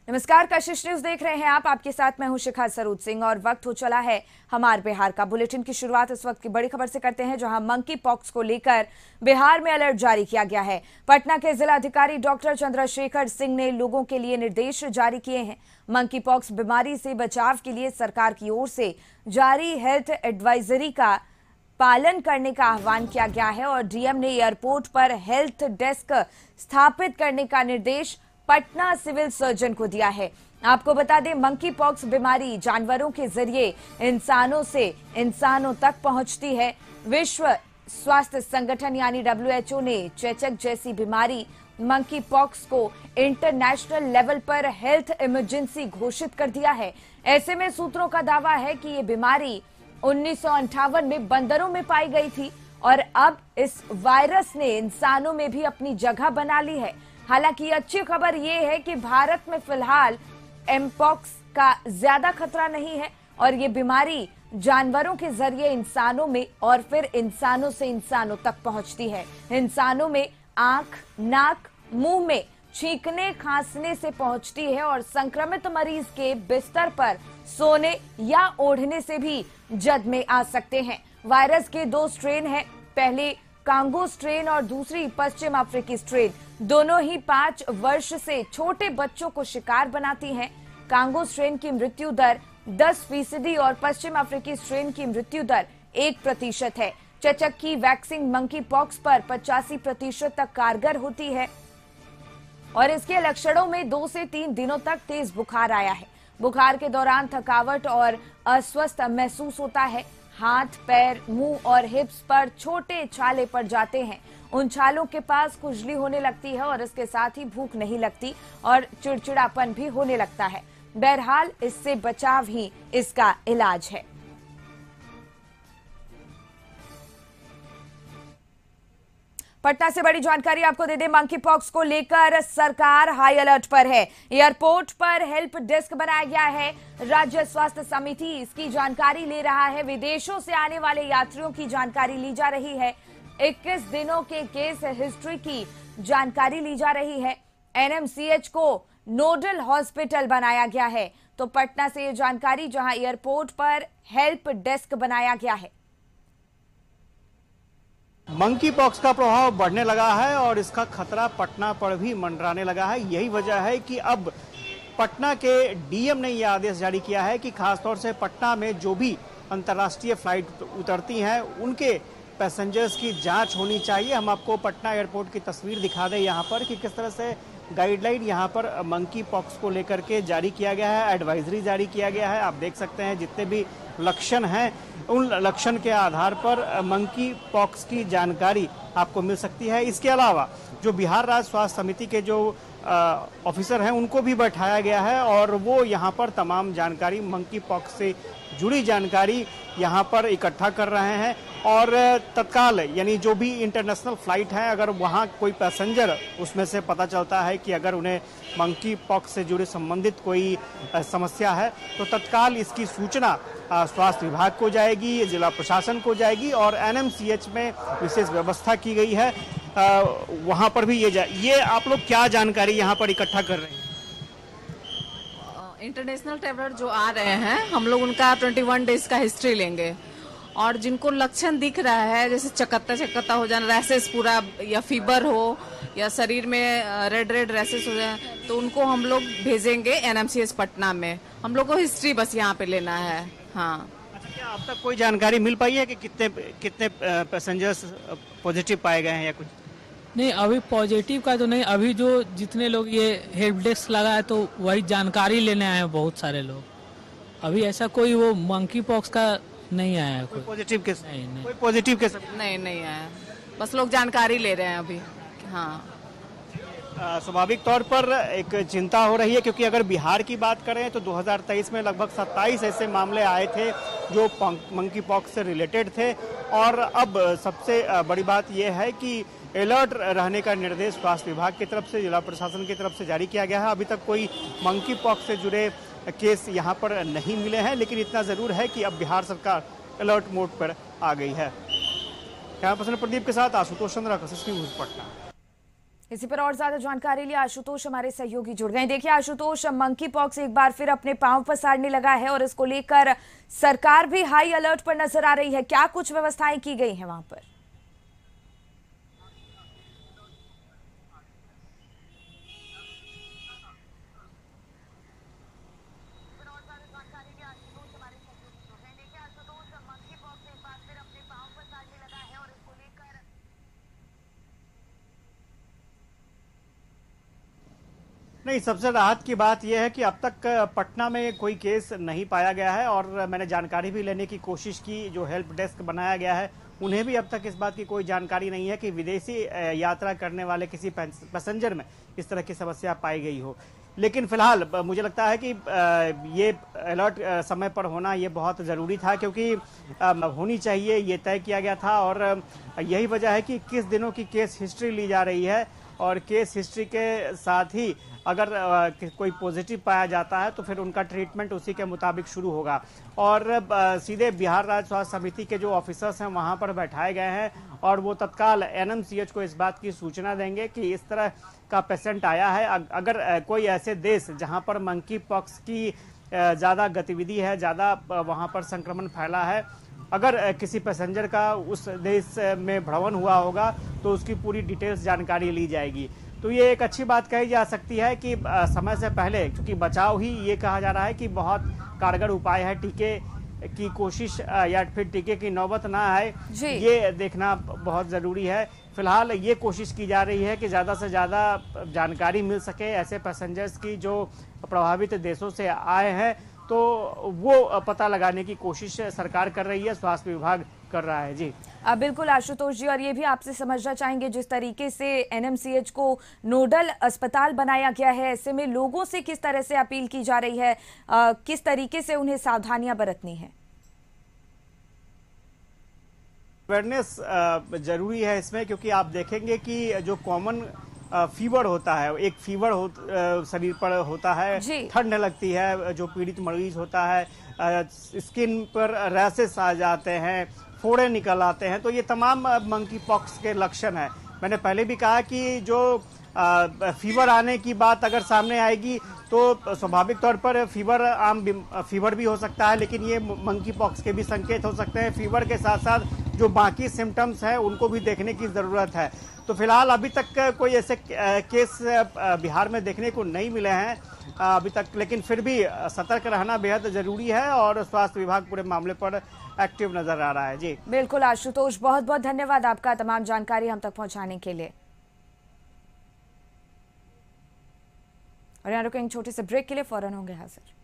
नमस्कार, कशिश न्यूज देख रहे हैं आप। आपके साथ मैं हूं शिखा सरूद सिंह और वक्त हो चला है हमारे बिहार का। बुलेटिन की शुरुआत इस वक्त की बड़ी खबर से करते हैं, जहां मंकी पॉक्स को लेकर बिहार में अलर्ट जारी किया गया है। पटना के जिलाधिकारी डॉक्टर चंद्रशेखर सिंह ने लोगों के लिए निर्देश जारी किए हैं। मंकी पॉक्स बीमारी से बचाव के लिए सरकार की ओर से जारी हेल्थ एडवाइजरी का पालन करने का आह्वान किया गया है और डीएम ने एयरपोर्ट पर हेल्थ डेस्क स्थापित करने का निर्देश पटना सिविल सर्जन को दिया है। आपको बता दें, मंकी पॉक्स बीमारी जानवरों के जरिए इंसानों से इंसानों तक पहुंचती है। विश्व स्वास्थ्य संगठन यानी WHO ने चेचक जैसी बीमारी मंकी पॉक्स को इंटरनेशनल लेवल पर हेल्थ इमरजेंसी घोषित कर दिया है। ऐसे में सूत्रों का दावा है कि ये बीमारी 1958 में बंदरों में पाई गई थी और अब इस वायरस ने इंसानों में भी अपनी जगह बना ली है। हालांकि अच्छी खबर यह है कि भारत में फिलहाल एमपॉक्स का ज्यादा खतरा नहीं है और ये बीमारी जानवरों के जरिए इंसानों में और फिर इंसानों से इंसानों तक पहुंचती है। इंसानों में आंख, नाक, मुंह में छींकने खांसने से पहुंचती है और संक्रमित मरीज के बिस्तर पर सोने या ओढ़ने से भी जद में आ सकते हैं। वायरस के 2 स्ट्रेन हैं, पहले कांगो स्ट्रेन और दूसरी पश्चिम अफ्रीकी स्ट्रेन। दोनों ही 5 वर्ष से छोटे बच्चों को शिकार बनाती हैं। कांगो स्ट्रेन की मृत्यु दर 10% और पश्चिम अफ्रीकी स्ट्रेन की मृत्यु दर 1% है। चेचक की वैक्सीन मंकी पॉक्स पर 85% तक कारगर होती है और इसके लक्षणों में 2 से 3 दिनों तक तेज बुखार आया है। बुखार के दौरान थकावट और अस्वस्थ महसूस होता है। हाथ, पैर, मुंह और हिप्स पर छोटे छाले पड़ जाते हैं। उन छालों के पास खुजली होने लगती है और इसके साथ ही भूख नहीं लगती और चिड़चिड़ापन भी होने लगता है। बहरहाल इससे बचाव ही इसका इलाज है। पटना से बड़ी जानकारी आपको दे दें, मंकी पॉक्स को लेकर सरकार हाई अलर्ट पर है। एयरपोर्ट पर हेल्प डेस्क बनाया गया है। राज्य स्वास्थ्य समिति इसकी जानकारी ले रहा है। विदेशों से आने वाले यात्रियों की जानकारी ली जा रही है। 21 दिनों के केस हिस्ट्री की जानकारी ली जा रही है। NMCH को नोडल हॉस्पिटल बनाया गया है। तो पटना से ये जानकारी, जहां एयरपोर्ट पर हेल्प डेस्क बनाया गया है। मंकी पॉक्स का प्रभाव बढ़ने लगा है और इसका खतरा पटना पर भी मंडराने लगा है। यही वजह है कि अब पटना के डीएम ने यह आदेश जारी किया है कि खासतौर से पटना में जो भी अंतर्राष्ट्रीय फ्लाइट उतरती हैं उनके पैसेंजर्स की जांच होनी चाहिए। हम आपको पटना एयरपोर्ट की तस्वीर दिखा दें यहाँ पर कि किस तरह से गाइडलाइन यहाँ पर मंकी पॉक्स को लेकर के जारी किया गया है, एडवाइजरी जारी किया गया है। आप देख सकते हैं जितने भी लक्षण हैं उन लक्षण के आधार पर मंकी पॉक्स की जानकारी आपको मिल सकती है। इसके अलावा जो बिहार राज्य स्वास्थ्य समिति के जो ऑफिसर हैं उनको भी बैठाया गया है और वो यहाँ पर तमाम जानकारी मंकी पॉक्स से जुड़ी जानकारी यहाँ पर इकट्ठा कर रहे हैं और तत्काल यानी जो भी इंटरनेशनल फ्लाइट है, अगर वहाँ कोई पैसेंजर उसमें से पता चलता है कि अगर उन्हें मंकी पॉक्स से जुड़े संबंधित कोई समस्या है तो तत्काल इसकी सूचना स्वास्थ्य विभाग को जाएगी, जिला प्रशासन को जाएगी और NMCH में विशेष व्यवस्था की गई है। वहाँ पर भी ये आप लोग क्या जानकारी यहाँ पर इकट्ठा कर रहे हैं? इंटरनेशनल ट्रैवलर जो आ रहे हैं हम लोग उनका 21 डेज का हिस्ट्री लेंगे और जिनको लक्षण दिख रहा है जैसे चकत्ता हो जाना, रैसेस पूरा या फीवर हो या शरीर में रेड रैसेस हो जाए तो उनको हम लोग भेजेंगे NMCH पटना में। हम लोग को हिस्ट्री बस यहाँ पे लेना है। हाँ, अच्छा, क्या अब तक कोई जानकारी मिल पाई है कि कितने पैसेंजर्स पॉजिटिव पाए गए हैं या कुछ? नहीं, अभी पॉजिटिव का तो नहीं। अभी जो जितने लोग ये हेल्प डेस्क लगा है तो वही जानकारी लेने आए हैं बहुत सारे लोग। अभी ऐसा कोई वो मंकी पॉक्स का नहीं आया है। कोई पॉजिटिव केस नहीं। कोई पॉजिटिव केस नहीं आया, बस लोग जानकारी ले रहे हैं अभी। हाँ, स्वाभाविक तौर पर एक चिंता हो रही है क्योंकि अगर बिहार की बात करें तो 2023 में लगभग 27 ऐसे मामले आए थे जो मंकी पॉक्स से रिलेटेड थे और अब सबसे बड़ी बात यह है कि अलर्ट रहने का निर्देश स्वास्थ्य विभाग की तरफ से, जिला प्रशासन की तरफ से जारी किया गया है। अभी तक कोई मंकी पॉक्स से जुड़े केस यहाँ पर नहीं मिले हैं, लेकिन इतना जरूर है कि अब बिहार सरकार अलर्ट मोड पर आ गई है। कैमरा पर्सन प्रदीप के साथ आशुतोष चंद्रा, कशिश न्यूज, पटना। इसी पर और ज्यादा जानकारी लिए आशुतोष हमारे सहयोगी जुड़ गए। देखिए आशुतोष, मंकी पॉक्स एक बार फिर अपने पांव पसारने लगा है और इसको लेकर सरकार भी हाई अलर्ट पर नजर आ रही है। क्या कुछ व्यवस्थाएं की गई हैं वहां पर? नहीं, सबसे राहत की बात यह है कि अब तक पटना में कोई केस नहीं पाया गया है और मैंने जानकारी भी लेने की कोशिश की। जो हेल्प डेस्क बनाया गया है उन्हें भी अब तक इस बात की कोई जानकारी नहीं है कि विदेशी यात्रा करने वाले किसी पैसेंजर में इस तरह की समस्या पाई गई हो। लेकिन फिलहाल मुझे लगता है कि ये अलर्ट समय पर होना ये बहुत ज़रूरी था, क्योंकि होनी चाहिए, ये तय किया गया था। और यही वजह है कि 21 दिनों की केस हिस्ट्री ली जा रही है और केस हिस्ट्री के साथ ही अगर कोई पॉजिटिव पाया जाता है तो फिर उनका ट्रीटमेंट उसी के मुताबिक शुरू होगा। और सीधे बिहार राज्य स्वास्थ्य समिति के जो ऑफिसर्स हैं वहां पर बैठाए गए हैं और वो तत्काल एनएमसीएच को इस बात की सूचना देंगे कि इस तरह का पेशेंट आया है। अगर कोई ऐसे देश जहां पर मंकी पॉक्स की ज़्यादा गतिविधि है, ज़्यादा वहां पर संक्रमण फैला है, अगर किसी पैसेंजर का उस देश में भ्रमण हुआ होगा तो उसकी पूरी डिटेल्स जानकारी ली जाएगी। तो ये एक अच्छी बात कही जा सकती है कि समय से पहले, क्योंकि बचाव ही ये कहा जा रहा है कि बहुत कारगर उपाय है, टीके की कोशिश या फिर टीके की नौबत ना आए, ये देखना बहुत ज़रूरी है। फिलहाल ये कोशिश की जा रही है कि ज़्यादा से ज़्यादा जानकारी मिल सके ऐसे पैसेंजर्स की जो प्रभावित देशों से आए हैं, तो वो पता लगाने की कोशिश सरकार कर रही है, स्वास्थ्य विभाग कर रहा है। जी बिल्कुल आशुतोष जी, और ये भी आपसे समझना चाहेंगे जिस तरीके से एनएमसीएच को नोडल अस्पताल बनाया गया है, ऐसे में लोगों से किस तरह से अपील की जा रही है, किस तरीके से उन्हें सावधानियां बरतनी है? अवेयरनेस जरूरी है इसमें, क्योंकि आप देखेंगे कि जो कॉमन फीवर होता है, एक फीवर शरीर पर होता है, ठंड लगती है, जो पीड़ित मरीज होता है, स्किन पर रैशेस आ जाते हैं, फोड़े निकल आते हैं, तो ये तमाम मंकी पॉक्स के लक्षण है। मैंने पहले भी कहा कि जो फीवर आने की बात अगर सामने आएगी तो स्वाभाविक तौर पर फीवर भी हो सकता है, लेकिन ये मंकी पॉक्स के भी संकेत हो सकते हैं। फीवर के साथ साथ जो बाकी सिम्टम्स हैं उनको भी देखने की ज़रूरत है। तो फिलहाल अभी तक कोई ऐसे केस बिहार में देखने को नहीं मिले हैं अभी तक, लेकिन फिर भी सतर्क रहना बेहद ज़रूरी है और स्वास्थ्य विभाग पूरे मामले पर एक्टिव नजर आ रहा है। जी बिल्कुल आशुतोष, बहुत बहुत धन्यवाद आपका तमाम जानकारी हम तक पहुंचाने के लिए। और यहाँ रुकेंगे छोटे से ब्रेक के लिए, फौरन होंगे हाजिर।